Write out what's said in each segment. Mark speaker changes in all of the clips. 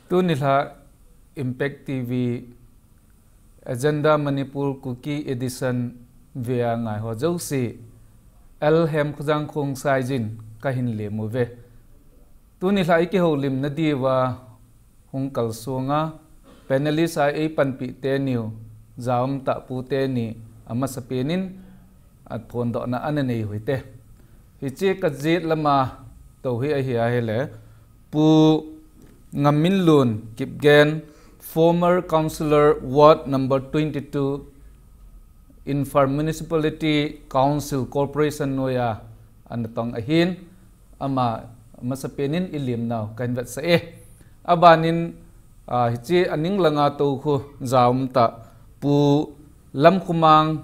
Speaker 1: tu nila Impact TV agenda Manipur Kuki edition via ngai ho jau si Hemkhojang Khongsai jin kahin le mu ve tu nila iki ho lim na diwa hung kal sunga panelist ai panpi te new zaum ta pu te ni ama sapenin at phon do na ananei hoite hi che ka jit lama to hi a hi a hele pu Ngamminlun Kipgen, former Councillor Ward number 22 Infar Municipality Council Corporation Noya anatong ahin ama masapenin ilim now kan vet sa abanin hichi aning langa to khu zaum ta pu Lamkhomang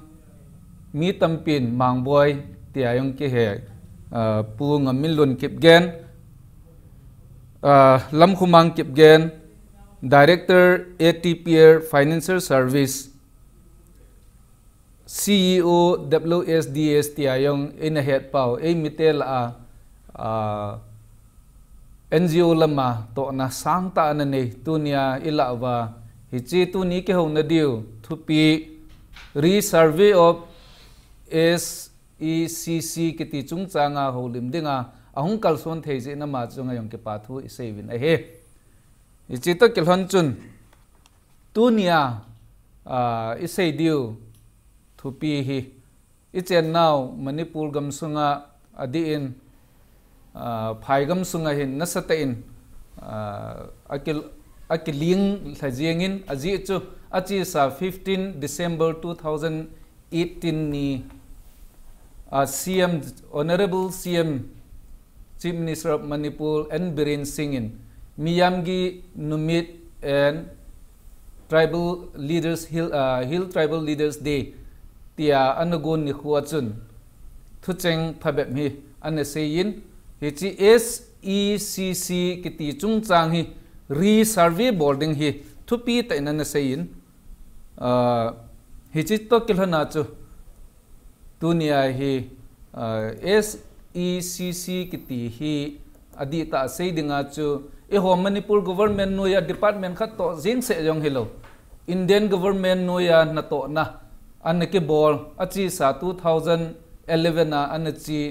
Speaker 1: mi tampin mangboy tiayong ke he pu Ngamminlun Kipgen Lamkhomang Kipgen, Director ATPL Financial Service, CEO WSDS tiayong inahead pau mitel NGO lama to na sangta anane tunia ilawa hichi tuni ke hong na diu thupi re-survey of SECC kiti chungchanga holim dinga ahung kalson theji na ma chunga yong ke pathu isevin a he ichita kelhon chun tunia isei diu thupi hi ichen now Manipur gam sunga adiin phai gam sunga hin nasatain akiling thajengin aji chu achi sa 15 December 2018 ni CM Honorable CM Chief Minister of Manipur and Biren Singin Miyamgi Numit and Tribal Leaders Hill Tribal Leaders Day tia anagon ni khuachun thucheng phabem hi anaseyin hichi SECC kiti chungchang hi re-survey boarding hi thupi ta inaseyin hichi to kilhana chu tunia hi SECC kiti hi adita seidinga chu ho Manipur government noya department khat to jing se jong hello Indian government noya na to na anake bol achi sa 2011 na anachi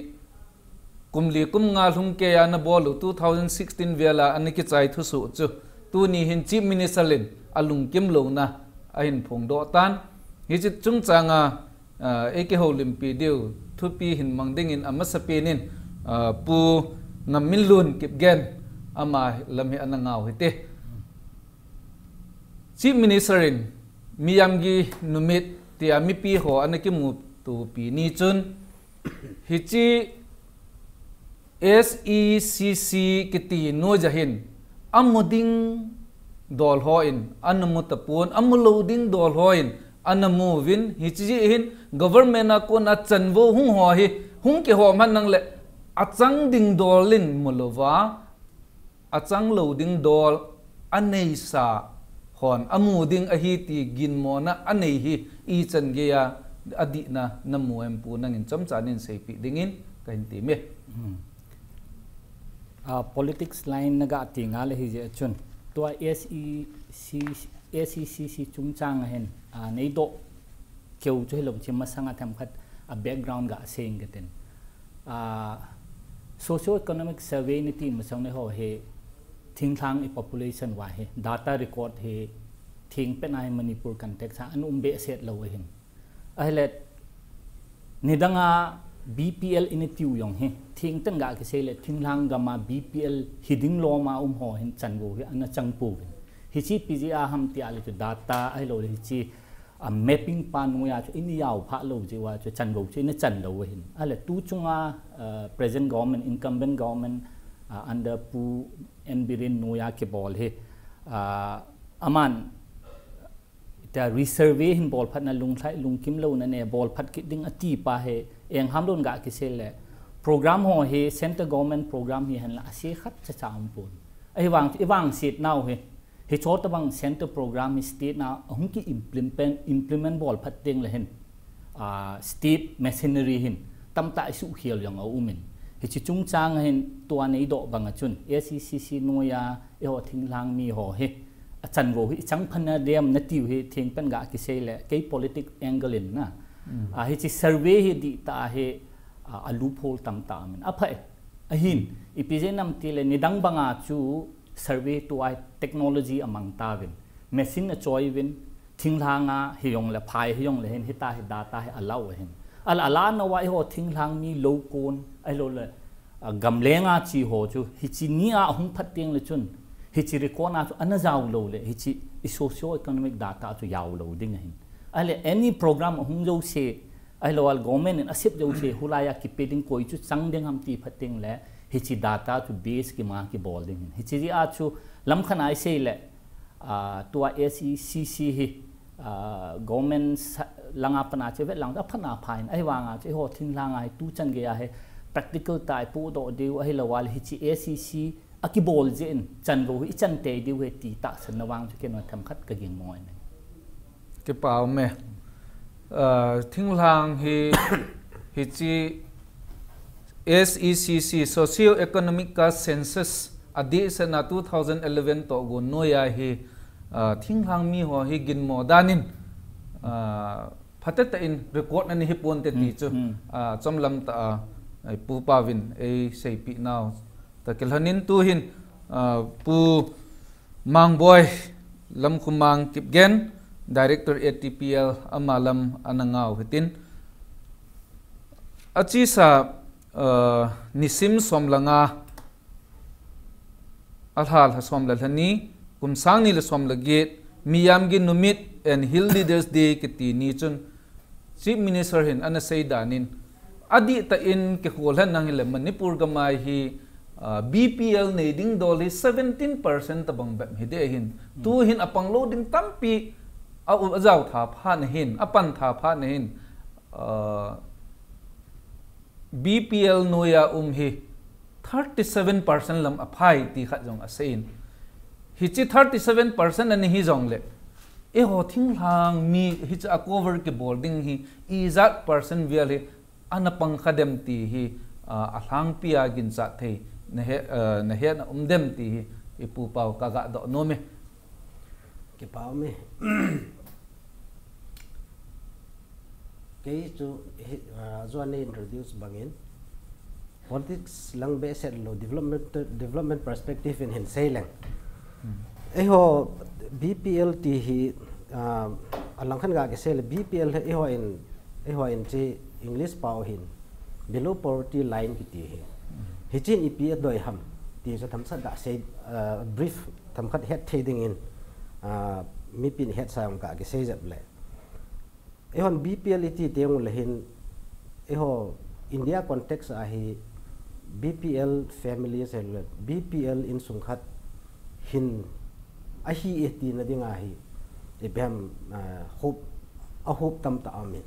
Speaker 1: kumli kumnga lungke ya na bol 2016 vela anake chai thu su chu tu ni hin chief minister lin alung kim lo na ahin phong do tan hi chi chungchanga eke holim pi deu thupi hin mangding in amasapenin pu Ngamminlun Kipgen ama lamhi anangaw hite chief minister in miyamgi numit tia mi pi ho anaki mu tu pi ni chun hichi SECC kiti no jahin amuding dol ho in anamutapun amuloding dol ho in anamovin hichi hin government na ko na chanwo hung ho hi hung ke ho man nang le achang ding dolin mulova achang loading dol anei sa hon amuding ahiti ginmona anei hi I chan ge ya adina namu empu nangin chamchanin sepi dingin kain ti me
Speaker 2: politics line naga tinga le hi je chun to SECC chungchang hen nei do keu chhelom chima sanga tham khat a background ga sing gaten socio economic survey ni tin masang ne ho he thing thang population wa he data record he thing penai Manipur context an umbe set lo hin ahlet nidanga BPL initiu yong he thing tanga ke sele thing lang gama BPL hiding lo ma ho hin chanwo he ana changpu hi chi PGA ham ti ale data ai lo hi chi mapping pan ngoya chu ini yaw pha lo ji wa chu chanwo chi na chan lo hin ale tu chunga present government incumbent government under pu and birin noya ke bol he aman ta resurvey hin bol phat na lung thai lung kim lo na ne bol phat ki ding ati pa he eng hamlon ga ki sele program ho he center government program hi han la se khat cha cham pun ai wang sit now he chot bang center program state na hung ki implement bol phat ding le hen state machinery hin tam ta su khial yang au min hi chi chung chang hin tua nei do banga chun ACCC noya e ho thinglang mi ho he chan go hi chang phana dem na tiu he thing pen ga ki se le ke politic angle in na hi chi survey hi di ta he a loophole tam ta min a phai a hin ipije nam ti le nidang banga chu survey to I technology among ta win machine a choi win thinglanga hiong le phai hiong le hen hita hi data hi allow hen ala na wa ho thinglang mi low kon ai lo le gamlenga chi ho chu hi chi ni a hung phating le chun hi chi record na chu anazaw lo le hi chi socio economic data chu yaw lo ding hin ale any program hung jo se ai lo al government in asip jo se hulaya ki peding koi chu changdeng ham ti phating le hi chi data chu base ki ma ki bolding hi chi a chu lamkhan ai se le tua SECC hi government langa pana che ve lang da phana phain ai wanga che ho thing langa ai tu chan ge ya he practical tai pu do de ai lawal hi chi SECC akibol jen chan go hi chan te de we ti ta san nawang che ken tham khat ka ging moi ne
Speaker 1: ke pau me thing lang hi hi chi SECC socio economic census adi sana 2011 to go noya hi thing hang mi ho hi gin mo danin phatata in record ani hi pon te ti chu chomlam ta pu pawin e sei pi now ta kelhanin tu hin pu mangboy Lamkhomang Kipgen director ATPL amalam anangau hitin achi sa nisim somlanga alhal hasom lalhani kumsang ni lasom lagit miyam gi numit and hill leaders day kiti ni chun chief minister hin ana say danin adi ta in ke holhan nang ile Manipur gamai hi BPL needing doli 17% tabang bam hide hin tu hin apang loading tampi au azaw tha phan hin apan tha phan hin BPL noya hi 37% lam aphai ti khat jong asein hi chi 37% ani hi jong le e ho thing hang mi hi cha cover ke boarding hi izat person vial hi anapang khadem ti hi alang pia gin cha thei na he na umdem ti hi ipu pau ka ga do no me
Speaker 3: ke pau me ke chu zo ne introduce bangin politics lang be set lo development perspective in hin sailing eho BPL ti hi alang khan ga ke sel BPL eho in chi English pau hin below poverty line ki ti hi chin EPA doi ham ti so tham sa da say brief tham khat head trading in mi pin head sa ka ke say jap le ehon BPL ti teung le hin eho India context a hi BPL families and BPL in sungkhat hin a hi eti na dinga hi ebam hope tam ta amin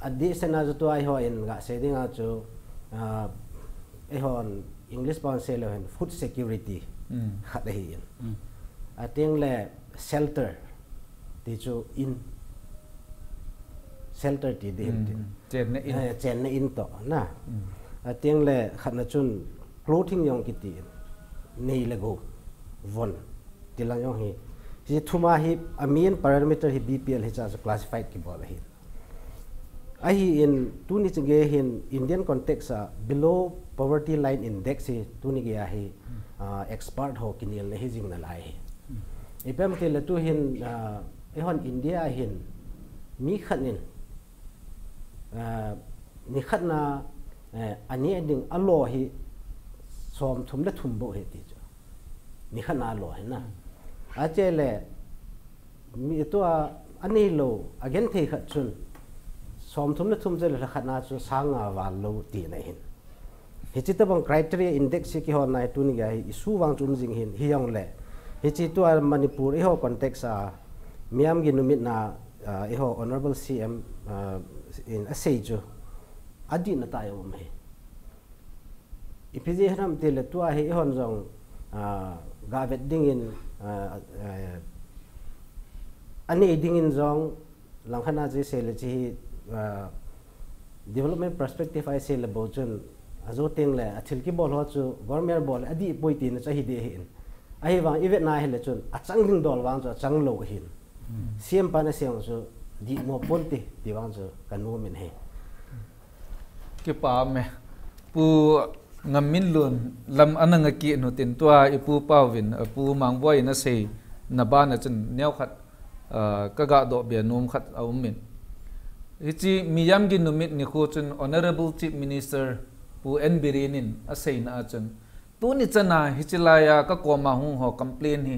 Speaker 3: adi sena jo to ai ho in ga se dinga chu ehon English pound sale hen food security khat hi in ating le shelter ti chu in shelter ti de chen na in to na ating le khat na chun clothing yong ki ti nei le go von tilang yong hi ji thuma hi amin parameter hi BPL hi cha classified ki bol hi ahi in tu ni chge hin Indian context below poverty line index hi tu ni ge hi expert ho kinil le hi jing na lai ipem te le tu hin ehon India hin mi khanin ni khatna ani ding alo hi som thum le thum bo he ti ni khana lo he na achele mi to ani lo again the khat chun som thum le thum je le khana chu sanga wa lo ti na hin hi chi tabang criteria index ki ho nai tu ni ga hi isu wang chum jing hin hi yong le hi chi to Manipur e ho context miam gi numit na e ho honorable CM in asejo adi na tayo me ipiji hanam te le tua hi hon jong ga vet ding in ani ding in jong langkhana je se le chi development perspective ai se le bo chun azo teng le athil ki bol ho chu government bol adi poitin cha hi de hin ai wang event na hele chun achang ding dol wang cha chang lo hin siam pa na siang chu di mo ponti di wang chu kanu min he
Speaker 1: ki pa me pu Ngamminlun lam ananga ki no tin tua ipu pawin pu mangboi na sei na ba na chen nyaw khat ka ga do be num khat awum min hichi miyam gi numit ni kho chun honorable chief minister pu enbirinin a sei na chun tu ni chana hichilaya ka koma hu ho complain hi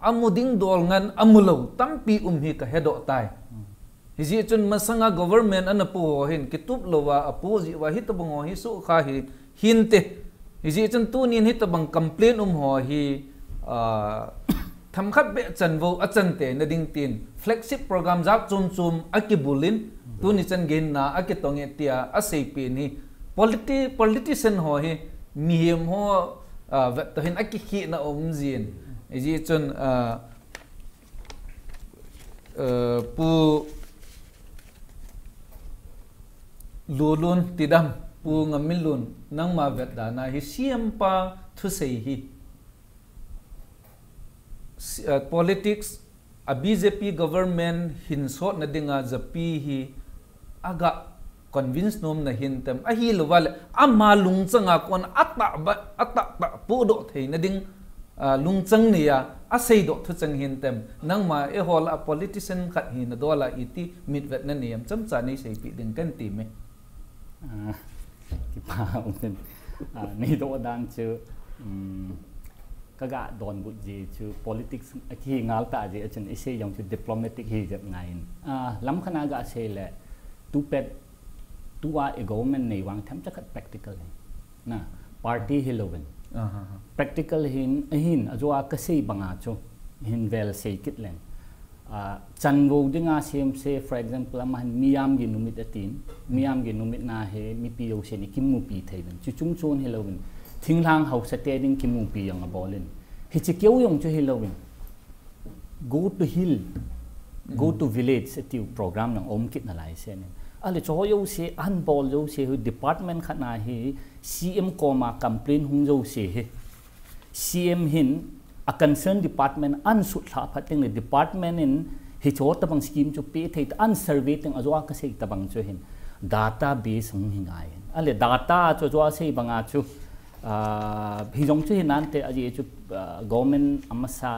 Speaker 1: amuding dol ngan amulo tampi hi ka hedo tai hiji chun masanga government an pu hin kitup lowa apu ji wa hitabong hi su kha hi hinte hiji chun tu nin hitabang complain ho hi tham khat be chan vo achan te na ding tin flagship program jap chum akibulin tu ni chan gen na akitonge tia asei pe ni politician ho hi mihim ho to hin akhi na omjin hiji chun pu lulun tidam pu Ngamminlun nang ma vet da na hi siam pa thu sei hi politics a BJP government hin so na dinga japi hi aga convince nom na hin tem a hi lowal ama lungchanga kon ata pu do thei na ding lungchang ne ya a sei do thu chang hin tem nang ma e hol a politician khat hi na dola iti mit vet na niam cham cha nei sei pi ding kan ti me
Speaker 2: ki pa un nei do dan chu kaga don bu ji chu politics ki ngal ta ji chen ise yong chu diplomatic hi jap ngain lam khana ga se le tu pet tua e government nei wang tham chakat practical na party hilowen practical hin azwa ka sei banga chu hin vel sei kitlen chan wo dinga sem se for example man miyam gi numit atin miyam gi numit na he mi pi yo se ni kim mu pi thaiben chu chung chon hilowen thinglang hau sate ding kim mu pi yang abolin hi chi keu yong chu hilowen go to hill go to village setiu program nang om kit na lai se ne ale cho yo se an bol yo se hu department khana hi cm koma complain hung yo se he cm hin a concern department an su tha phating le department in hi cho tabang scheme chu pe thei an survey teng azwa ka sei tabang chu hin database hung hingai ale data cho jo sei banga chu hi jong chu hinan te aji chu government amasa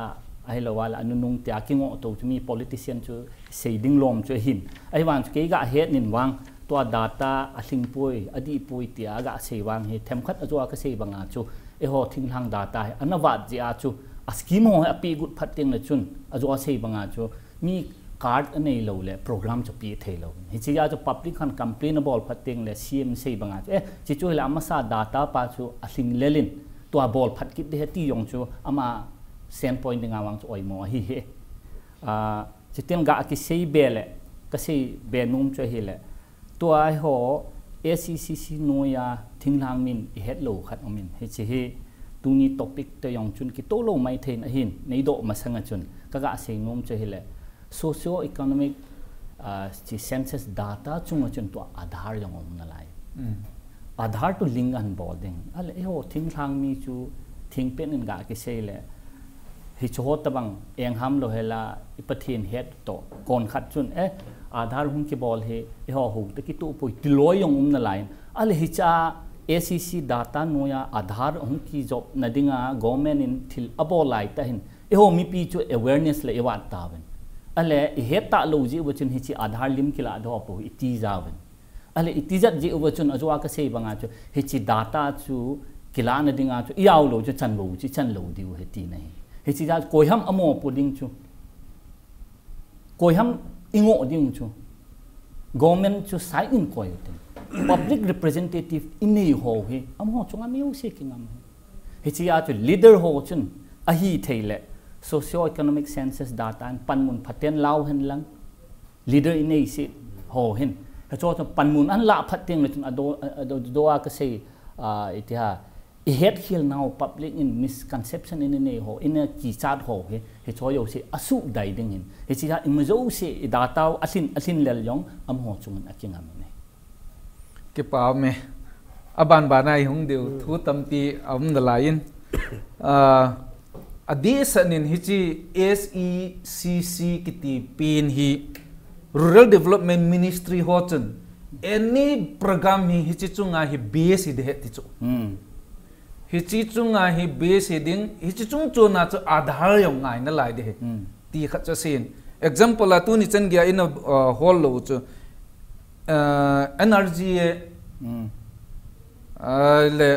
Speaker 2: ai lawala anunung te akingo to mi politician chu sei ding lom chu hin ai wan ke ga het nin wang to data asing poi adi poi tia ga sei wang he them khat azwa ka sei banga chu e ho thing hang data anawat ji a chu askimo api gut phating le chun azwa sei banga chu mi card anei lo le program chu pi thei lo hi chi ya chu public khan complainable phating le cm sei banga chu chi chu la amasa data pa chu asing lelin to bol phat kit de ti yong chu ama send point nga wang chu oi mo hi he chi tem ga ki sei bele ka sei be num chu hi le to ai ho ACCC no ya thinglang min i het lo khat amin he chi he tuni topic te yong chun ki to lo mai thein a hin nei do masanga chun kaga sei nom chu hi le socio economic chi census data chung chun to Aadhaar yong om na lai Aadhaar to link an boarding ale e ho thinglang mi chu thing pen in ga ki sei le hi chho tabang eng ham lo hela ipathin het to kon khat chun Aadhaar hun ki bol he ho ho te ki tu poi tiloi yong na line ale hi cha ACC data no ya Aadhaar hun ki job nadinga government in thil abo lai ta hin ho mi pi chu awareness le ewa tawen ale het ta lo ji wachun hi chi Aadhaar lim kila do po iti jawen ale iti jat ji wachun azwa ka sei banga chu hi chi data chu kila nadinga chu yaw lo chu chan bo chi chan lo diu he ti nei he chi ja koi ham amo puding chu koi ham ingo ding chu government chu sai in koi te public representative inei ho he amo chunga miu se kingam he chi ya chu leader ho chun a hi theile socio economic census data an panmun phaten law hen lang leader inei se ho hen ha cho panmun an la phateng le chun ado do ka sei itiha I het hil now public in misconception in ne ho in a ki chat ho he cho yo se asu dai ding hin he chi ha imzo se data asin lel yong am ho chung akingam ne
Speaker 1: ke pa me aban ba nai hung deu thu tamti da lain adi sanin hichi SECC kiti pin hi Rural Development Ministry hochen any program hichi chunga hi base de het chu hichi chunga hi base heading hichi chung chona chu adhar yong ngai na lai de ti kha cha sin example la tu ni chen gya in hall lo chu energy le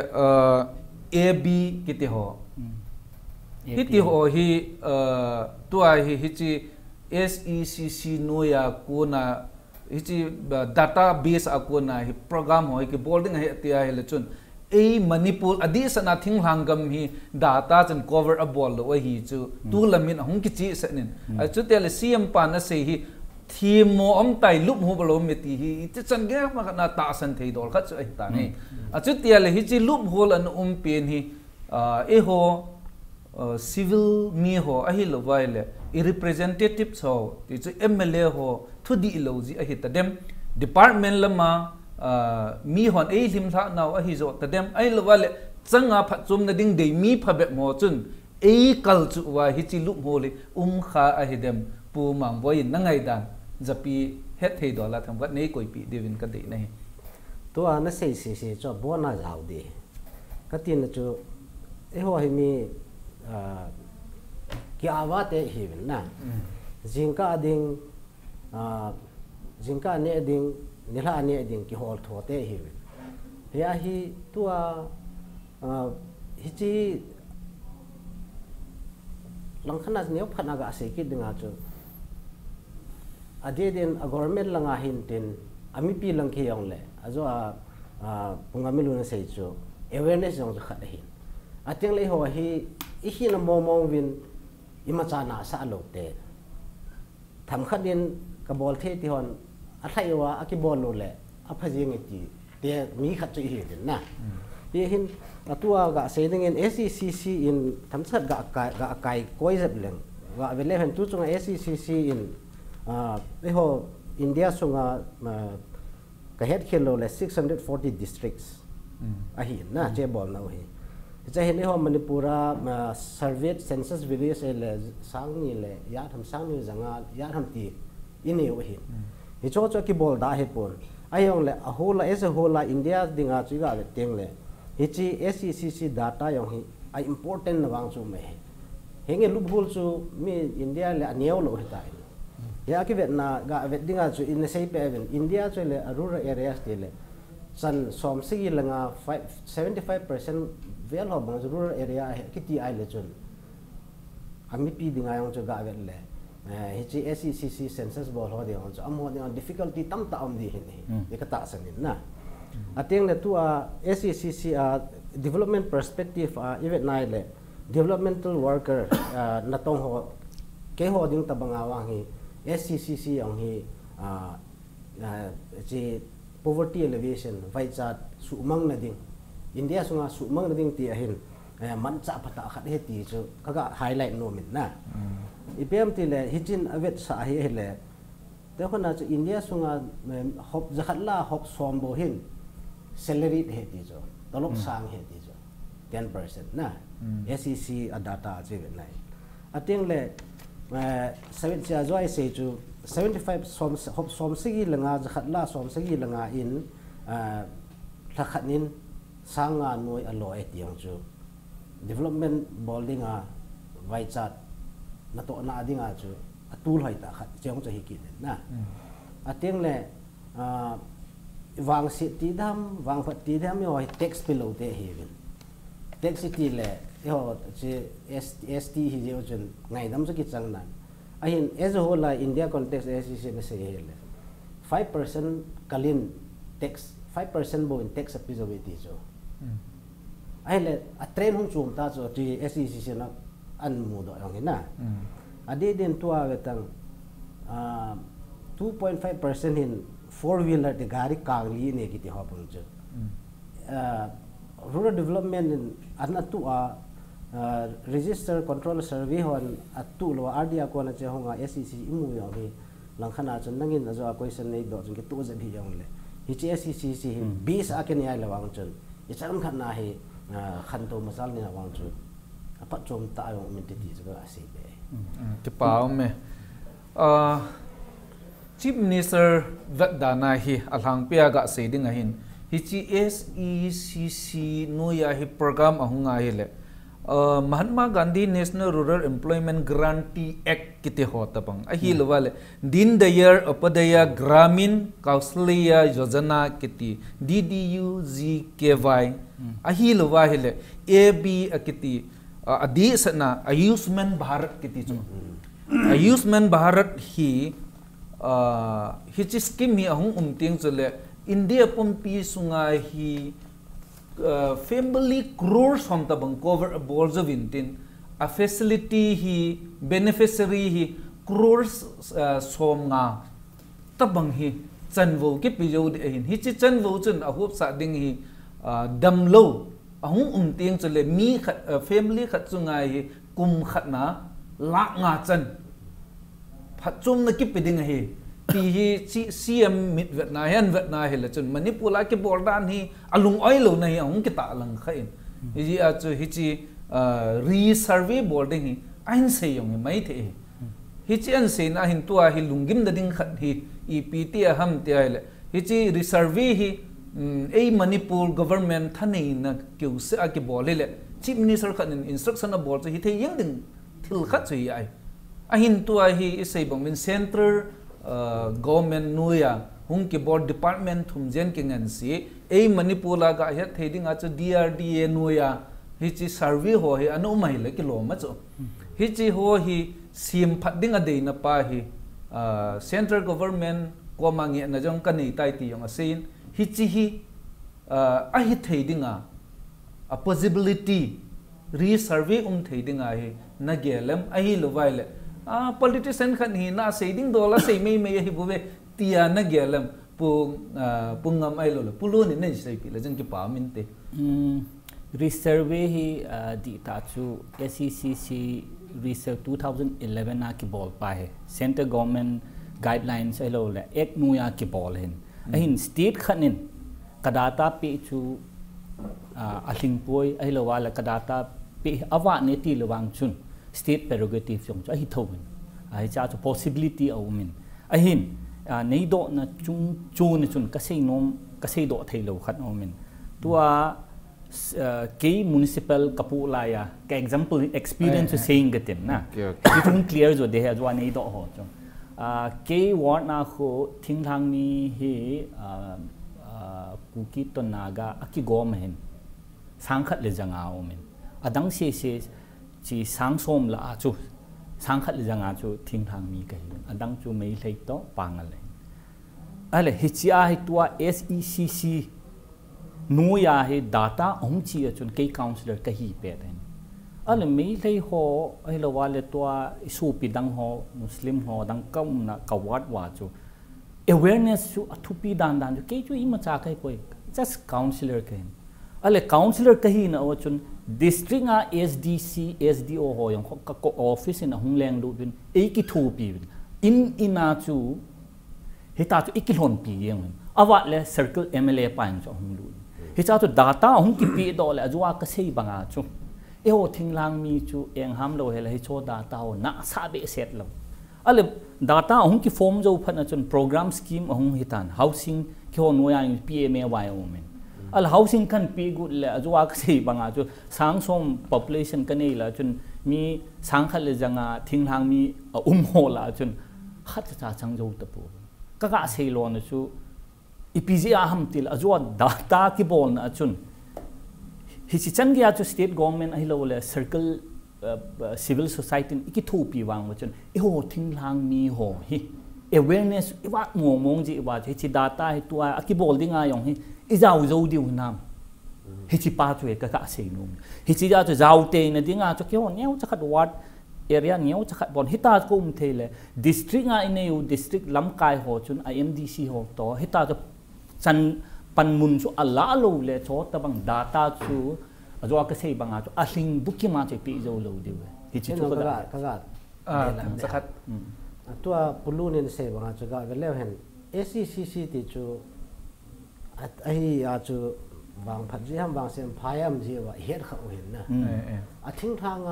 Speaker 1: AB kiti ho hiti ho hi tua hi hichi SECC noya kuna hichi database akuna hi program ho ki boarding he tia he lechun a Manipur adi sana thing hangam hi data chan cover a ball lo hi chu tu lamin hong ki chi sanin a chu tel CM pan na se hi thim mo om tai lup ho balo meti hi ti chan ge ma na ta san thei dol kha chu ai ta ni a chu tel hi chi lup hol an pen hi e ho civil mi ho a hi lo vai le i representative so ti chu MLA ho thu di lo ji a hi ta dem department lama mi hon ei lim tha naw a hi zo ta dem ai lo wale changa pha chum na ding dei mi pha be mo chun ei kal chu wa hi chi lup ho le kha a hi dem pu mang voi na ngai dan zapi het thei do la tham gat nei koi pi devin ka dei nei
Speaker 3: to ana sei se cho bo na jaw de ka tin chu e ho hi mi kya wa te hi na jingka ding jingka ne ding nila ne ding ki hol tho te hi ya hi tua hi chi langkhana ne phana ga se ki dinga chu ade den a government langa hin tin ami pi lang khi yong le azo Ngamminlun sei chu awareness jong khat hin ateng le ho hi i hi na mo win ima cha na sa lo te tham khat din ka bol the ti hon a thai wa a ki bol lo le a phajing ti te mi khat chu hi din na ye hin atua ga se ding in SECC in tham sat ga kai koi zap leng wa ve le han tu chunga SECC in e ho India sunga ka het khelo le 640 districts a hi na che bol na hi cha hin ho Manipura survey census village le sang ni le ya tham sang ni janga ya tham ti ini o hi hi cho ki bol da he pon ayong le a whole as a whole India dinga chu ga teng le hi chi SECC data yong hi a important na wang chu me henge lup hol chu mi India le aneu lo hi ta ya ki vet na ga vet dinga chu in sei pe even India chu le rural areas te le san som sigi langa 75% vel ho bang rural area ki ti ai le chun ami pi dinga yong chu ga vet le hi chi SECC census bol ho de on chu am ho de difficulty tam ta am di hin ni ka ta sanin na ateng le tu SECC development perspective even nai le developmental worker na tong ho ke ho ding ta banga wa hi SECC ang hi chi poverty elevation vai chat su mang na ding India sunga su mang na ding ti ahin man cha phata khat he ti chu kaga highlight no min na ipem ti le hichin avet sa hi hele te khona chu India sunga hop zakhat la hop som bo hin salary he ti chu tolok sang he ti chu 10% na SEC data che ve nai ateng le 7 joy say to 75 som sigi langa zakhat la som sigi langa in thakhanin sanga noi alo etiang chu development building vai chat na to na dinga chu atul hai ta khat chong cha hi ki na ateng le wang si ti dam wang phat ti dam yo text below te hi text ti le yo che ST hi je chen ngai dam ki chang nan ahin as a whole India context SECC na say hele 5% kalin tax 5% bo in tax appeasability so ahle a train hung chum ta so ti SECC na an mu do yong na ade den to awetang 2.5% in four wheeler de gari kangli ne ki ti hopung chu rural development in anatu register control survey hon atu lo RDA ko na che honga SECC imu yo hi langkhana chun nangin azo question nei do chun ki tu je bi yong le hi che SECC base aken ai lawang chun Icham khan na hi khan to masal ni na wang chu apat chom ta yong min ti chu ga ase be
Speaker 1: ki pau me Chief Minister Vadana hi alhang pia ga se ding a hin hi chi SECC no ya hi program ahunga hi le Mahatma Gandhi National Rural Employment Guarantee Act kite hota bang a hi lawale Din Dayar Upadaya Gramin Kausalya Yojana kiti DDU-GKY a hi lawa hi le AB akiti adi sana Ayushman Bharat kiti chu Ayushman Bharat hi chi scheme hi ahung umting chule India pompi sunga hi family crores hom tabang cover a balls of intin a facility hi beneficiary hi crores som nga tabang hi chanvo ki pijo de hin hi chi chanvo chun a hop sa ding hi damlo ahung umting chule mi family khat chunga hi kum khat na la nga chan phat chum na ki piding hi ti hi CM mit Vietnam hi la chun Manipur la ki bordan hi alung oil na hi ang kita lang khain hi a chu hi chi re-survey boarding hi ain se yong mai the hi chi an se na hin tua hi lungim da ding khat hi EPT a ham ti ai le hi chi re-survey hi a Manipur government thani na kyu se a ki bol le Chief Minister khat instruction a board hi the yang ding thil khat chu ai a hin tua hi se bang min center government nuya hung ki board department thum jen ki ngan si ei Manipur la ga het theding a chu DRDA nuya hi chi survey ho hi anu mai le ki lo ma chu hi chi ho hi sim phat ding a de na pa hi central government ko mangi na jong ka nei tai ti yong a sin hi chi hi a hi theding a possibility re-survey theding a hi na gelem a hi lo vai le politician khan hi na saving dollar sei mei hi buwe tia na gelam pungam ai lo pulo ni nei sei pi la jang ki pa min te
Speaker 2: resurvey hi di ta chu SECC research 2011 na ki bol pa hai center government guidelines ai lo la ek nu ya ki bol hin ahin state khanin kadata pe chu ahlingpoi ai lo wala kadata pe awa ne ti lawang chun state prerogative jong cha hi thawin ai cha chu possibility au min a hin nei do na chung chu ni chun ka sei nom ka sei do thei lo khat au min tua ke municipal kapula ya ka example experience saying gatin na ki thung clear jo de ha jo nei do ho chong ke ward na kho thing thang ni he Kuki to naga aki gom hen sang khat le janga au min adang se chỉ sáng sớm là chú sáng khát là ngã chú thiên thang mi cái anh chú mấy lấy đó bằng lại à là hết chia hết tua SECC nuôi à hết data ông chỉ ở trên cái councillor cái gì bé đấy à là mấy lấy họ hay là vào là tua số pi đăng họ Muslim họ đăng công na kawat wa chú awareness chú thu pi đan đan chú cái chú im mà cha cái coi just councillor cái à là councillor cái gì na ở trên district nga SDC SDO ho yang ka office in hung leng du bin e ki thu pi in ina chu hita chu ikilon pi yang awa le circle MLA pan cho hung lu hita chu data hung ki pi do le ajwa ka sei banga chu e ho thinglang mi chu eng ham lo he le hi cho data ho na sa be set lo ale data hung ki form jo phan chun program scheme hung hitan housing ki ho noya PMA wa women al housing kan pi good le ajwa ka sei banga chu sang som population kan nei la chun mi sang khal le janga thinglang mi ho la chun khat cha chang jo ta pu ka ga sei lo na chu ipga ham til ajwa data ki bol na chun hi chi chang ya chu state government ai lo le circle civil society ki thu pi wang chun e ho thinglang mi ho hi awareness iwa mong ji wa chi data hi tua ki bol ding a yong hi izau zo diu nam hi chi pa chu ka ka sei num hi chi ja chu zau te na dinga chu kyo neu cha khat ward area neu cha khat bon hita ko thele district nga ineu district lamkai ho chun IMDC ho to hita chu chan pan mun chu ala lo le cho ta bang data chu ajo ka sei banga chu ahling buki ma che pi zo lo diu hi chi chu
Speaker 3: ka ga
Speaker 1: cha khat
Speaker 3: tua pulunin se banga chu ga le hen SECC ti chu ai a chu vàng phát gì ham vàng xem phai am gì vậy hết khẩu hiện nè à thỉnh thang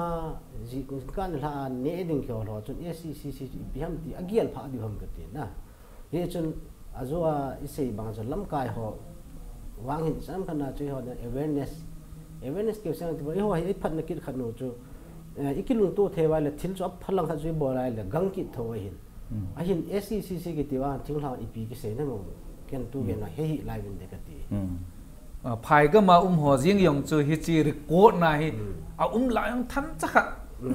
Speaker 3: gì cũng cái là nể đình kiểu lo chun SCC bị ham thì agial phá đi ham cái tiền nè thế chun azua isei bang chun lam kai ho wang hin sam khana chui ho awareness kiểu sang thì ho ai phát na kit khanu chu ikilung tu thewai le thil chu phalang kha chui bolai le gang kit thoi hin a hin SCC cái tiwa thing thang ipi cái se na ngom ken tu gen na he hi lai bin de ka ti
Speaker 1: phai ga ma ho jing yong chu hi chi record na hi a la yong than chakha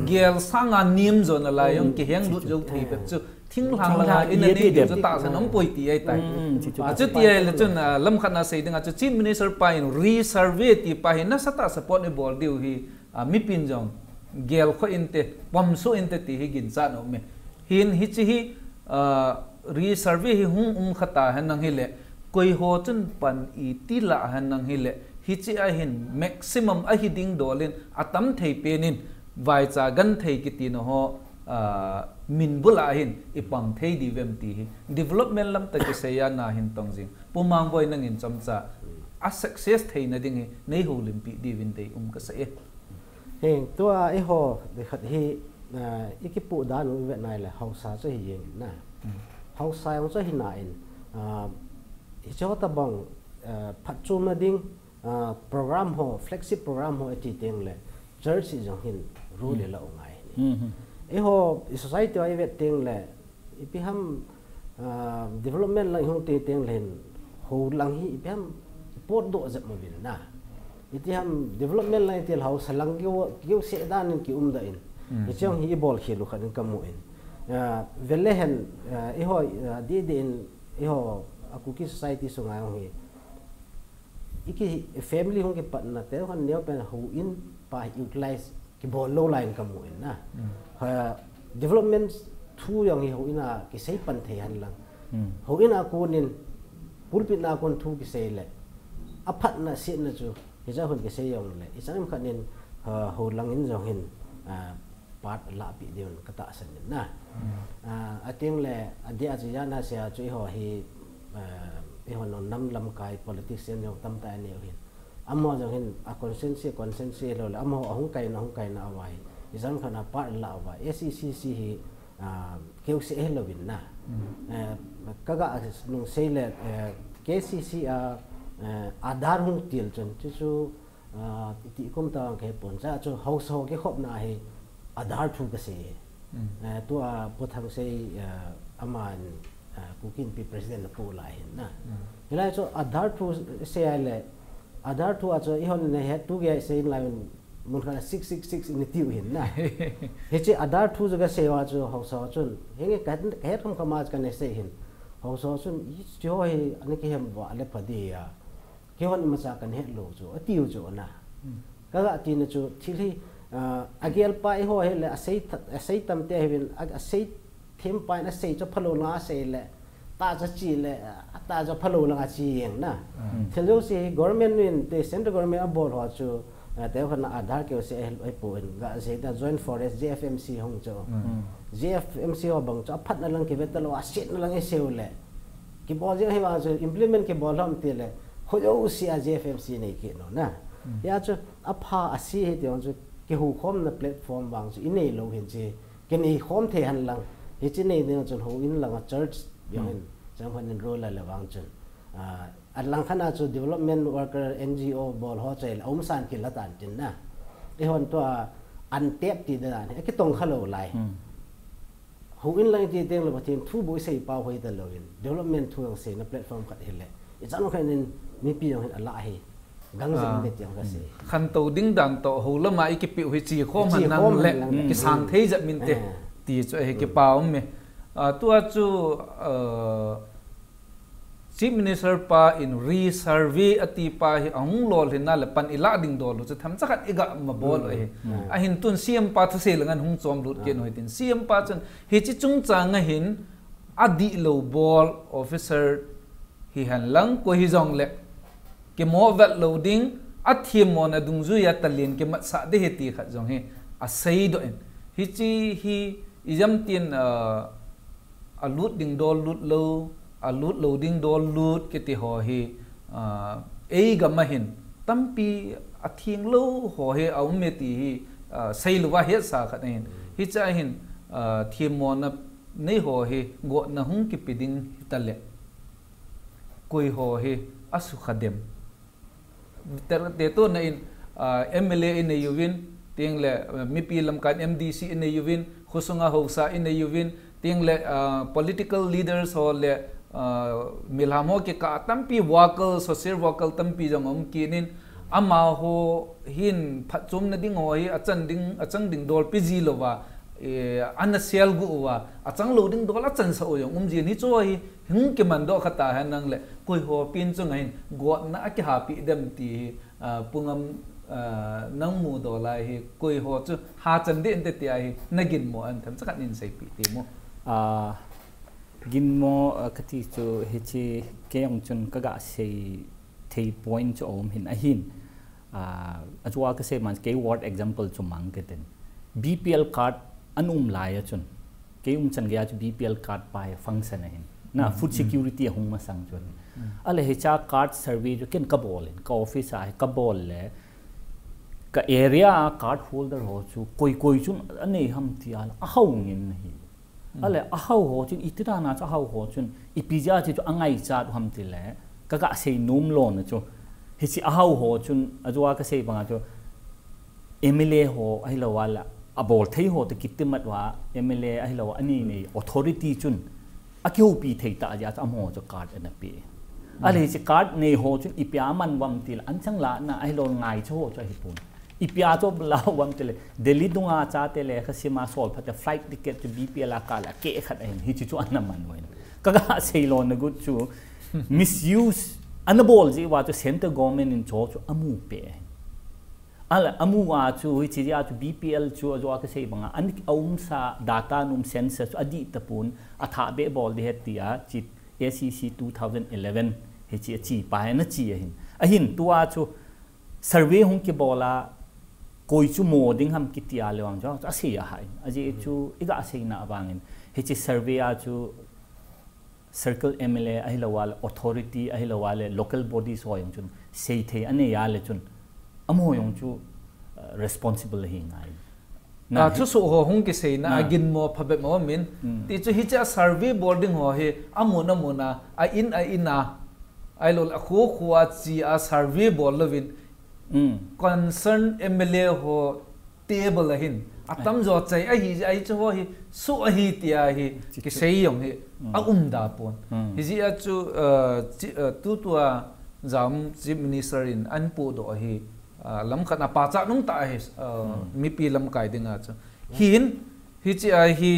Speaker 1: gel sanga nim zo na la yong ki heng lut jo thei pe chu thing lang la in ni de chu ta san om poi ti ai tai a chu ti ai le chun lam khana sei dinga chu chief minister pa in resurvey ti pa hin na sata support ne bol diu hi mi pin jong gel kho in te pom su in te ti hi gin cha no me hin hi chi hi resurvey hi hung khata han nang hi le koi ho chun pan I ti la han nang hi le hi chi a hin maximum a hi ding dolin atam thei penin vai cha gan thei ki ti no ho min bula hin ipang thei di vem ti hi development lam ta ki se ya na hin tong jing pumang boy nang in chom cha a success thei na ding hi nei ho lim pi di vin te ka se
Speaker 3: heng tua ai ho de khat hi ikipu da nu ve nai la hausa cha hi yeng na hausa yang cha hi na in hi cho ta bang phat chum na ding program ho flagship program ho ti teng le church jong hin ru le la ngai ni ho society ai vet teng le ipi ham development la hong te teng len ho lang hi ipi ham pot do zat mo bin na iti ham development la tel house lang kyo se dan ki da in i chong hi bol khilu khan kamu in vele hen ho di din ho Kuki society so ngai hi iki family hong ke patna te han neo pen ho in pa utilize ki bol low line kamu in na development thu yang hi ho ina ki sei pan the han lang ho ina ko nin pulpit na kon thu ki sei le aphat na se na chu hi ja hun ki sei yong le i chang khan nin ho lang in jong hin part la pi deun kata san na ating le adia ji ya na se chu ho hi ho non nam lam kai politics en yong tam ta ne hin amo jong hin a consensus lo le amo hong kai na awai i chang khana part la awai SCC hi keu se hello bin na kaga nung sei le KCC Aadhaar hung til chun chu ti kom ta ke pon cha chu house ho ke khop na he Aadhaar thu ka se tu a pothang sei aman Kuki pi president pu la hin na hilai chu Aadhaar thu se ai le Aadhaar thu a chu I hon ne he tu ge sei lai mun khana 666 in tiu hin na he che Aadhaar thu jaga se wa chu house ho chun he ka he kham khamaj ka ne se hin house ho chun I jo he ani ke hem wa le phadi ya kewan macha kan he lo chu atiu chu na kaga tin chu thili agel pa ho he le asei tam te hevin asei them pa na sei cho phalo na sei le ta cha chi le ta cho phalo la chi yeng na thelo si government in the central government abol ho chu te khana Aadhaar ke se ai po in ga se da joint forest JFMC hong chu JFMC ho bang cha phat na lang ke vetalo asit na lang e seu le ki bol je he wa chu implement ke bol ham te le khoyo si JFMC nei ke no na ya chu apha asi he te on chu ke hu khom na platform bang chu inei lo hin che ke nei khom the han lang he chi nei ne chu ho in lang a church yang jang han role la wang chun at lang khana chu development worker NGO bol ho chel om san ki latan tin na e hon to an tep ti da ne ke tong khalo lai ho in lang ti teng lo pathin thu boi sei pa hoi da lo in development thu se na platform khat hele i chang khan in mi pi yong ala he gang jing de tiang ka se
Speaker 1: khan to ding dang to ho la mai ki pi hui chi khom han nang le ki sang thei ja min te ti chu he ki paum me tua chu chief minister pa in resurvey ati pa hi ang lol hina le pan ila ding dol chu tham chakat iga ma bol he a hin tun CM pa thase langan hung chom lut ke noi tin CM pa chun hi chi chung chang hin adi lo ball officer hi han lang ko hi jong le ke mo vat loading athim mon adung zu ya talin ke mat sa de he ti khat jong he a sei do en hi chi hi ijam tin a lut ding dol lut lo a lut loading dol lut ke ti ho hi ei ga ma hin tampi athing lo ho he aum me ti hi sei luwa he sa khat hin hi cha hin thimon na nei ho he go na hung ki piding tale koi ho he asu khadem te to na in MLA in yuvin ting le mipi lamkan MDC in yuvin khusunga hosa in yuvin ting le political leaders ho le milhamo ke ka tampi vocal social vocal tampi jangom kinin ama ho hin phachum na ding hoi achang ding dol pg lowa anasial gu wa achang lo ding dol achan sa oyong jin hi choi hing ke man do khata hanang le koi ho pin chu ngain go na ki happy dem ti pungam nang mu do lai hi koi ho chu ha chan de te ti ai nagin mo an tham chakat nin sei pi ti mo
Speaker 2: gin mo kati chu he chi keong chun kaga sei thei point chu om hin a hin ajwa ka se man ke word example chu mang ke ten BPL card anum lai chun ke chan gya chu BPL card pai function hin na food security hung ma sang chun ale he cha card survey ju ken ka bol in ka office ai ka bol le ka area card holder ho chu koi chun ane ham tial a hong in hi ale a hau ho chun itira na cha hau ho chun ipija chi chu angai cha ham ti le ka ga sei num lo na chu hi chi a hau ho chun ajwa ka sei banga chu MLA ho ai lo wala abol thei ho te kittimat wa MLA ai lo ani nei authority chun akyo pi thei ta ja am ho chu card na pi ale chi card nei ho chun ipya man wam til an chang la na ai lo ngai chu cho hi pun ipya to la wam til Delhi dunga cha te le khasima sol phat flight ticket to BPL ka la ke khat ai hi chu an man hoin ka ga sei lo na gut chu misuse anabol ji wa to center government in cho chu amu pe ala amu wa chu hi chi ya chu BPL chu zo ka sei banga an aum sa data num census adi tapun atha be bol de hetia chi ACC 2011 he chi pa na chi ahin tua chu survey hung ki bola koi chu mo ding ham kitia lewang jo asia hai aji chu iga sei na bangin he chi survey a chu circle MLA ahilawal authority ahilawal local bodies hoyong chun sei the ane ya le chun amo yong chu responsible hi ngai
Speaker 1: na chu so ho hung ki sei na agin mo phabe mo min ti chu hi cha survey boarding ho he amona a ina ai lol a khuwa chi a survey bol lovin concern MLA ho table hin atam zo chai ai chu ho hi su a hi tia hi ki sei yong hi a da pon hi ji a chu tu jam chief minister in anpu do hi lam khana pa cha nung ta hi mi pi lam kai dinga chu hi chi a hi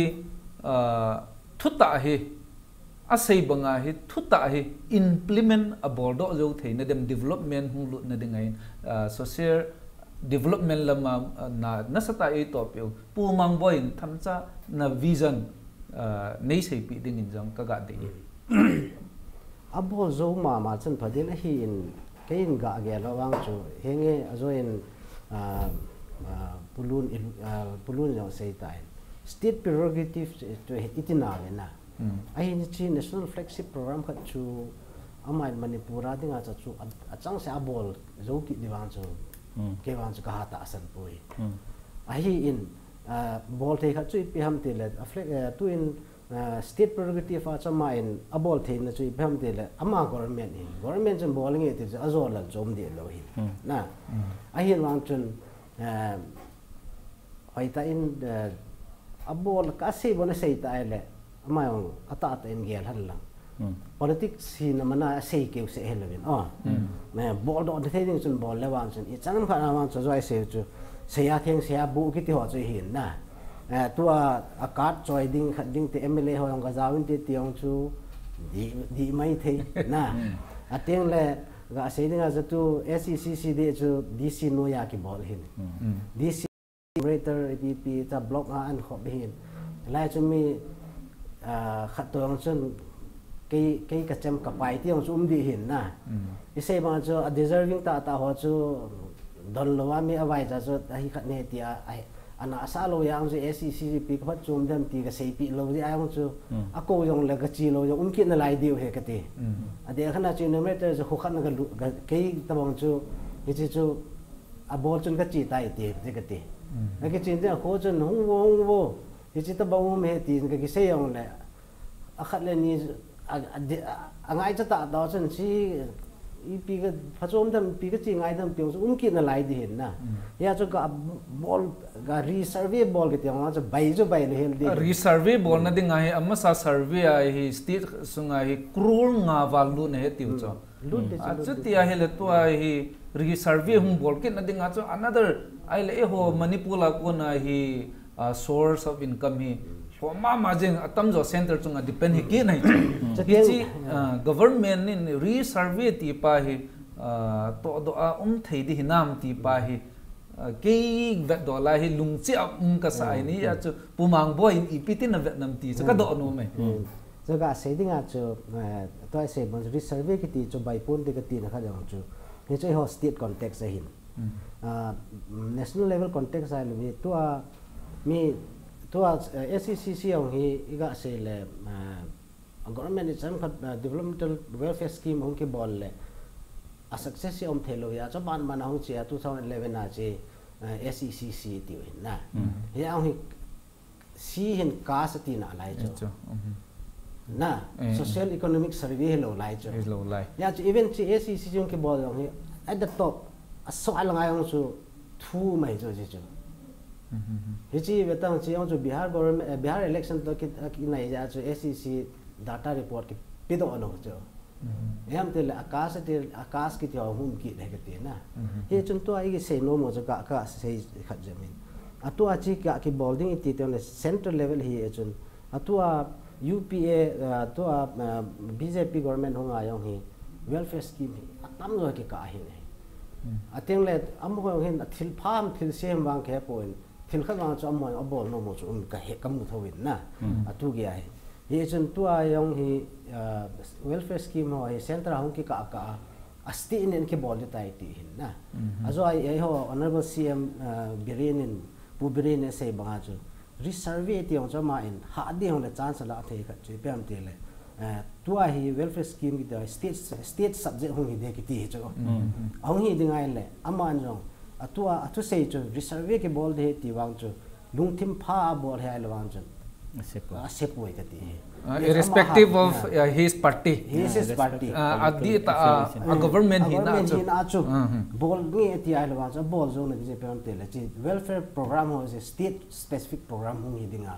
Speaker 1: thuta hi a sei banga hi thuta hi implement a bordo zo theina dem development hung lut na dingai social development lama na sata e top yo pu mang boin thamcha na vision nei sei pi ding in jang ka ga de
Speaker 3: abo zo ma chen phadin a hi in kein ga ge lawang chu henge azo in pulun yo sei tai state prerogative to itina na ai ni chi national flagship program khat chu amai Manipur adinga cha chu achang se abol zo ki diwang chu ke wang chu ka hata asan pui ai in bol the khat chu pi ham te le tu in state prerogative a chama in abol the na chu pi ham te le ama government chen bowling it is azol lan chom de lo hi na ai hin wang chun ai ta in abol ka se bona sei ta le ama yong ata in gel han lang politics hi na mana sei ke se helwin me bol do the thing chun bol le wan chun I chang kha na wan chu zoi se chu se ya theng se ya bu ki ti ho chu hin na tu a card choi ding khat ding te MLA ho yong ga zawin te tiong chu di mai the na a teng le ga se ding a tu SCC de chu DC no ya ki bol hin DC operator ATPL ta block an kho be hin lai chu mi khat to yong chun cái cái chém cả bài tiếng zoom đi hiện na, cái xe mà cho deserving ta họ cho đòn lo ami avai cho ai khát nè tia ai anh asa lo yang cho SCC pick phát zoom dem tia cái xe pi lo đi ai không cho, ako yung là cái chi lo yung unkin na lai điều hệ cái tia, để khán giả numerator cho khăn cái tao bằng cho hi chi chu a bol chun ka chi tai ti je ka ti na ki chin te ko chun hung wo hi chi ta ba me ti ka ki se yong le a khat le ni a ngai cha ta da chun chi i pi ka phachom dam pi ka chi ngai dam pyong ki na lai di hin na ya chu ka bol ga resurvey bol ke tiang cha bai jo bai le hel di
Speaker 1: resurvey bol na ding ai amma sa survey ai hi state sunga hi krul nga valu ne tiu cho chu tia hele to ai hi resurvey hum bol ke na ding a cho another ai le ho Manipur la ko na hi source of income hi ma majing atam jo center chunga depend hi ke nai chi government in resurvey ti pa hi to do a thei di hinam ti pa hi ke vet dollar hi lungchi ka sai ni ya chu pumang boy in ipitin na Vietnam ti cha ka do no me
Speaker 3: cho ga sei ding a chu to sei bon resurvey ki ti chu bai pun de ka ti na kha jang chu ni chu ho state context a hin national level context a lu to a mi to SCCC ông hi iga se le government is some developmental welfare scheme hong ke bol le a success om thelo ya cho ban man hong che 2011 na che SCCC ti na ya hong hi si hin ka sa ti na lai cho na social economic survey lo lai cho ya cho even che SCCC hong ke bol hong hi at the top a so ala ngai hong su thu mai cho chi cho hichi betang chi ong chu Bihar government Bihar election to ki nai ja chu SCC data report ki pido ono chu yam te akas ki tyo hum ki de ke na he chun to ai se no mo ka se khat jamin atua chi ka ki bolding ti te central level hi chun atua UPA to BJP government hong ayong hi welfare scheme atam lo ki ka hi ne ateng le am ho hin thil pham thil sem wang ke point thil kha wang chu am mo abol no mo chu ka he kam mu thowin na atu ge ai ye chun tu ayong hi welfare scheme ho hi central hong ki ka asti in ke bol tai ti hin na azo ai ho honorable CM Birinin pu Birin se banga chu resurvey ti ong cha ma in ha di hong le chance la the kha chu pem te le tu hi welfare scheme ki da state subject hong hi de ki ti chu hong hi dingai le aman jong atu sei chu resurvey ke bol de ti wang chu lungthim pha bol hai lo wang chu sepo ka ti
Speaker 1: irrespective of his party
Speaker 3: adi
Speaker 1: ta a government hi na
Speaker 3: chu bol nge ti ai lo wang chu bol zo na je pem te le chi welfare program ho is a state specific program hong hi dinga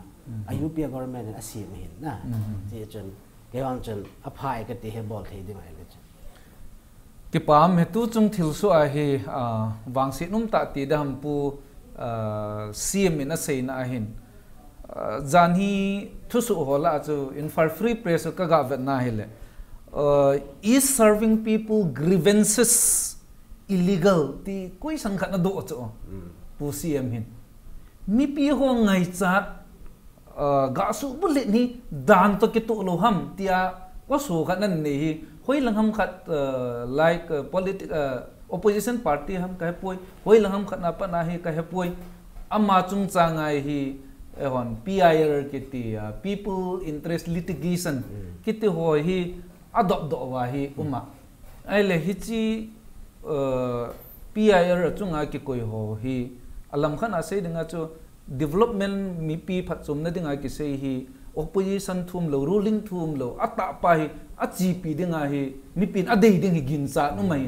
Speaker 3: a UP government a si ni na je chun ke wang chun a phai ka ti he bol thei dinga le
Speaker 1: ki pam he tu chung thil su a hi wangsi num ta ti da ham pu CM in a sei na hin zan hi thu su hola chu in for free press ka ga vet na hele is serving people grievances illegal ti koi sang khat na do chu pu CM hin mi pi ho ngai chat ga su bulit ni dan to ki tu lo ham tia ko su khat nan ni hi hoi lang ham khat like opposition party ham ka poi hoi lang ham khat na pa na hi ka poi amma chung changai hi ehon PIR kiti people interest litigation kiti ho hi adopt do wa hi uma ai le hi chi PIR chunga ki koi ho hi alam khan ase dinga chu development mi pi phat chum na dinga ki sei hi opposition thum lo ruling thum lo ata pa hi a GP dinga hi mi pin a dei ding hi gin sa nu mai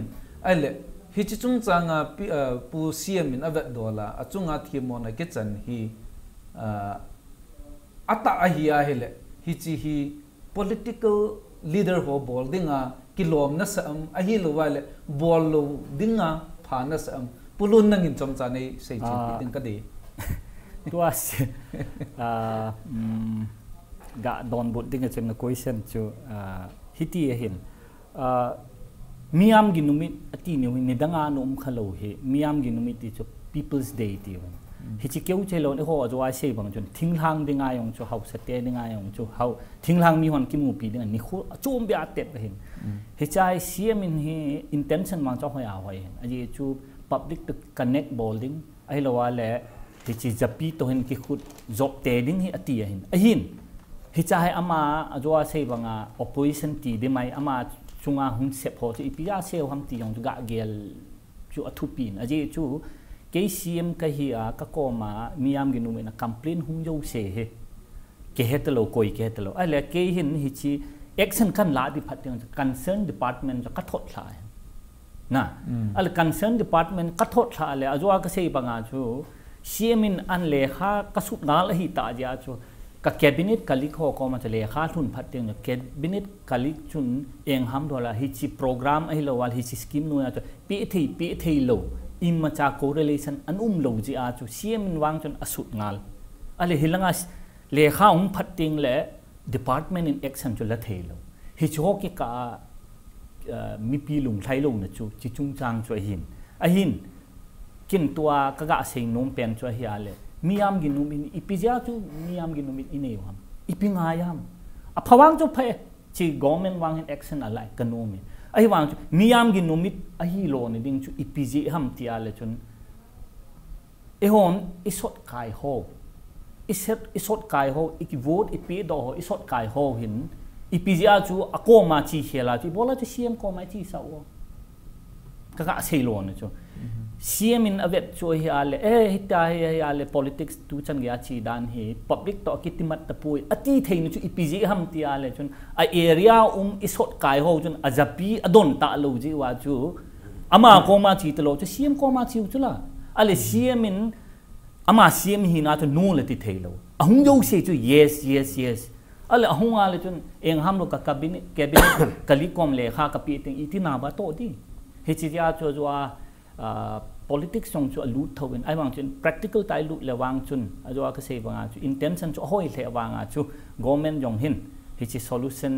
Speaker 1: ai le hi chi chung changa pu CM in avet dola a chunga thimon a ke chan hi ata ahia hele hi chi hi political leader ho bol dinga kilom na sam ahi lo wale bol lo dinga phana sam pulun nangin chom cha nei sei chi ding ka de
Speaker 2: to as ga don bot dinga chen question chu hiti hin miam gi numit ati ni ni danga nom khalo he miam gi numit ti chu people's day ti hi chi keu chelo ne ho jo a sei bang chun thinglang dinga yong chu hau sate dinga yong chu hau thinglang mi hon ki mu pi dinga ni khu chum bia tep hin hi chai CM in hi intention mang cho hoya hoi aji chu public to connect bolding ai lo wa le hi chi japi to hin ki khut job te ding hi ati hin ahin hi chai ama jo a sei banga opposition ti de mai ama chunga hun sep ho chi pia seo ham ti yong chu ga gel chu athu pin aje chu ke CM ka hi a ka ko ma miam gi nu me na complain hung jo se he ke hetelo koi ke hetelo ale ke hin hi chi action kan la di phat yang concern department ka thot tha na al concern department ka thot tha le azwa ka sei banga chu CM in an le kha ka sut ngal hi ta ja chu ka cabinet kalik ho ko ma chale kha thun phat yang cabinet kalik chun eng ham dola hi chi program ai lo wal hi chi scheme nu ya chu pi thei lo im ma cha correlation an lo ji a chu CM in wang chun asut ngal ale hilanga le kha phat ting le department in action chu la thei lo hi chu ki ka mi pi lung thai lo na chu chi chung chang chu hin kin tua ka ga sing nom pen chu hi ale miam gi num in ipija chu miam gi num in eu ham ipinga yam a phawang chu phe chi government wang in action alai kanomi ai wang chu miam gi numit a hi lo ni ding chu ipiji ham ti ale chun e hon isot kai ho isot kai ho iki vote ipi do ho isot kai ho hin ipija chu akoma chi khela chi bola chu CM ko mai chi sa o ka ga sei lo na chu CM in avet chu hi ale hita hi ale politics tu chan gya chi dan hi public to kitimat ta pui ati thein chu ipiji ham ti ale chun a area isot kai ho chun azapi adon ta lo ji wa chu ama ko ma chi tlo chu CM ko ma chi chu la ale CM in ama CM hi na chu no le ti theilo ahung yo se chu yes ale ahung ale chun eng ham lo ka cabinet kalikom le kha ka pi ting itina ba to di he chi ya chu wa politics song chu alut thawin ai wang chun practical tai lut le wang chun ajo ka sei banga chu intention chu hoi le wanga chu government jong hin hi chi solution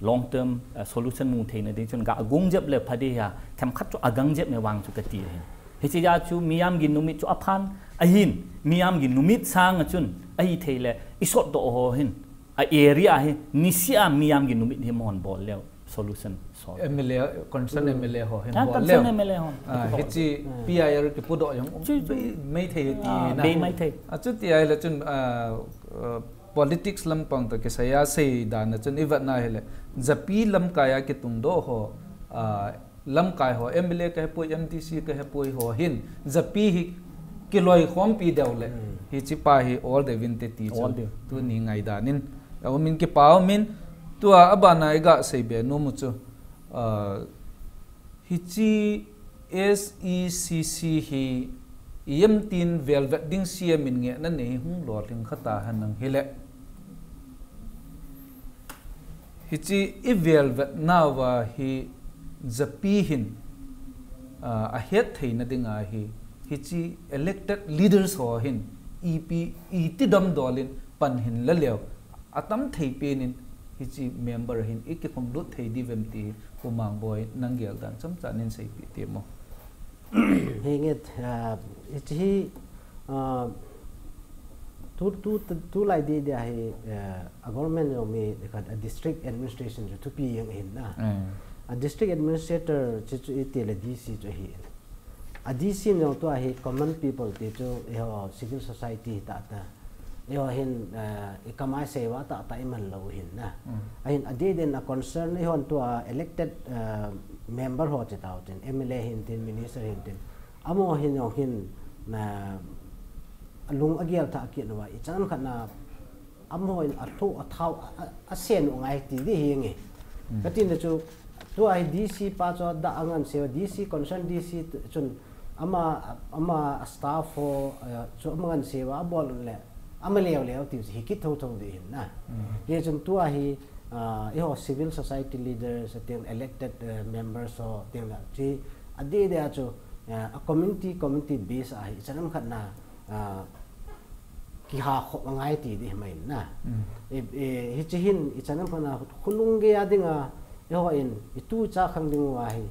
Speaker 2: long term solution mu thein de chun ga agung jep le phadi ya tham khat chu agang jep me wang chu ka ti hin hi chi ya chu miam gi numit chu aphan ahin miam gi numit sang chun ai theile isot do ho hin a area hi nisia miam gi numit hi mon bol le solution solve
Speaker 1: MLA concern MLA ho hen
Speaker 2: bol le MLA ho
Speaker 1: hi chi PIR ki pudo yang mai thei ti na
Speaker 2: be mai thei
Speaker 1: chu ti ai la chun politics lam pang ta ke saya sei dan chun ivat na hele zapi lam kaya ki tung do ho lam kai ho MLA ka poi MTC ka poi ho hin zapi hi kiloi khom pi dew le hi chi pa hi all the win te ti tu ni ngai danin min ki pau min tua abana iga seibe no muchu hichi SECC hi yemtin velvet ding CM min nge na nei hung lo ling khata hanang hele hichi velvet nawa hi zapi hin a het theina dinga hi hichi elected leaders ho hin EP dam dolin pan hin la lew atam thei penin hichi member hin ikke khom lut thei divemti humang boy nangyal dan cham chanin sei pi te mo
Speaker 3: henget hichi tu lai de dia he a government yo me a district administration to pi yang hin na a district administrator chu ite le DC chu hi a DC no to he common people te chu civil society ta yo hin ikamai sewa ta iman lo hin na ahin ade den a concern hon to elected member ho che taw tin MLA hin tin minister hin tin amo hin yo hin na lung agial ta ki no wa ichan khana amo in atho athau asen ngai ti di hingi katin chu to ai DC pa cho da angan sewa DC concern DC chun ama staff ho chu amangan sewa bol le amaleo ti hiki tho de na ye chung tua hi yo civil society leaders atin elected members so ting la chi ade de acho a community base a hi chanam khatna ki ha kho ngai ti di mai na hi chi hin I chanam khana khulung ge adinga yo in itu cha khang ding wa hi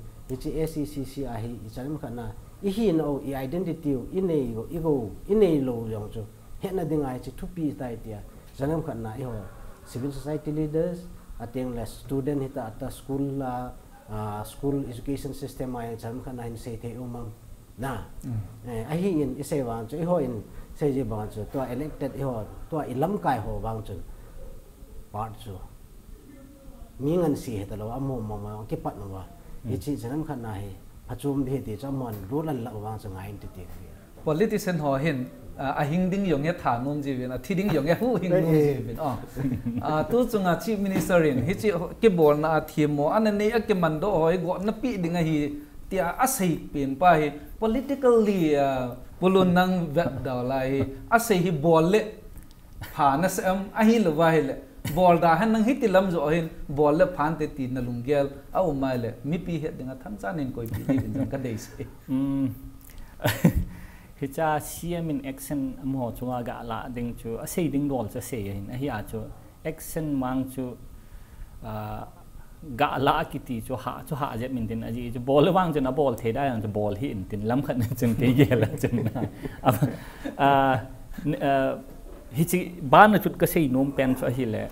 Speaker 3: chi SECC a hi chanam khana I hi no I identity inei lo yong chu hena dingai chi thupi tai tia janam khanna I ho civil society leaders ateng la student hita ata school la school education system ai janam khanna in sei the umam na a hi in isei wang chu I ho in sei je bang chu to elected I ho to ilam kai ho wang chu part chu mingan si heta lo amom ma ki pat no wa I chi janam khanna hi chum bi ti cha mon rulan la wang so ngai ti ti
Speaker 1: politician ho hin a hing ding yong ya tha nom ji ven a thi ding yong ya hu hing nom ji ven tu chunga chief minister in hi chi ke bol na thi mo an nei a ke man do hoi go na pi ding a hi tia a sei pin pa hi politically pulun nang vet da lai a sei hi bol le pha na sam a hi lo wa hi le bol da han nang hi ti lam zo hin bol le phan te ti na lunggel a o mai le mi pi het ding a tham cha nen koi pi din jang ka dei se
Speaker 2: hi cha CM in action mo chunga ga la ding chu a sei ding dol cha sei hin a hi a chu action mang chu ga la ki ti chu ha je min tin a ji chu bol wang chu na bol the dai chu bol hi in tin lam khan chun ke ye la chun na hi chi ban na chut ka sei nom pen chu hi le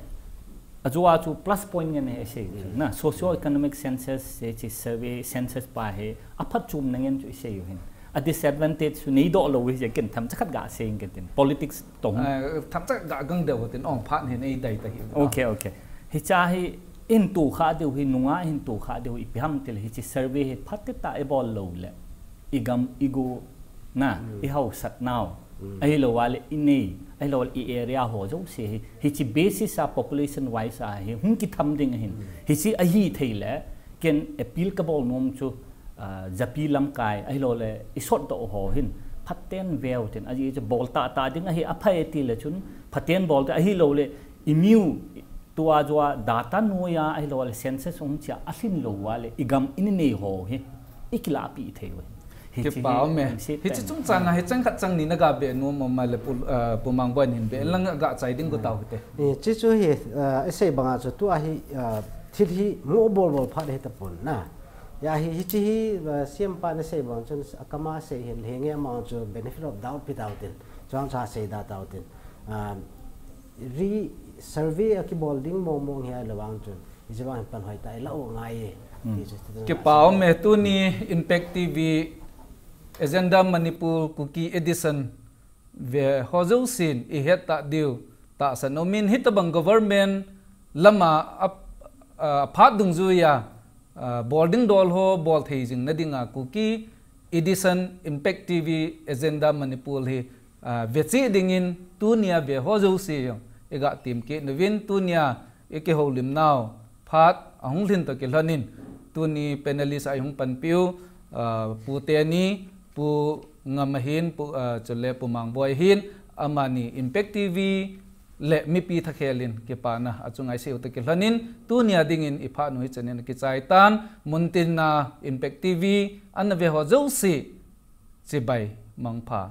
Speaker 2: azua chu plus point nge ne sei na socio economic census se chi survey census pa he aphat chum na ngen chu sei hin a disadvantage su nei do lo wi je ken tham chakhat ga seng ken tin politics tong
Speaker 1: tham chak ga gang de tin ong phat hin ei dai ta hi
Speaker 2: okay hi cha hi in tu kha de hi nunga in tu kha de hi pham tel hi chi survey he phat ta e bol lo le igam igu na I how sat now ai lo wale ini ai lo I area ho jo se hi chi basis a population wise a hi hun ki tham ding hin hi chi a hi theile ken appeal ka bol nom chu zapi lam kai ai lo le isot do ho hin phaten veo ten aji je bol ta ding a hi aphai ti le chun phaten bol ta hi lo le immune tua jwa data no ya ai lo le census ong cha asin lo wa le igam in nei ho hi ikla pi thei we
Speaker 1: ke pau me hi chi chung chang hi chang khat chang ni na ga be no mo ma le pumang bon hin be lang ga chai ding ko taw te
Speaker 3: chi chu hi sei banga chu tu a hi thil hi mo bol phat he ta pon na ya hi chi hi siam pa na sei bang chun akama sei hin henge ma chu benefit of doubt without in chang cha sei da doubt in re survey ki bolding mo he lawang chun ijawang pan hoi tai la o ngai
Speaker 1: ke pau me tu ni impact tv agenda Manipur Kuki edition ve hozo sin I het ta diu ta sanomin hitabang government lama phat dung zu ya boarding dol ho bol thei jing na dinga Kuki edition impact tv agenda Manipur hi vechi dingin tunia ve hozo si yo ega tim ke novin tunia eke holim now phat ahung lin to ke lanin tuni panelist ai hung pan piu puteni pu ngamahin pu chole pu mangboy hin amani impact tv le mi pi thakhelin ke pana achungai se uta ke lanin tunia dingin ipha noi chanen ki chai tan muntin na impact tv an ve ho zo si chibai mangpha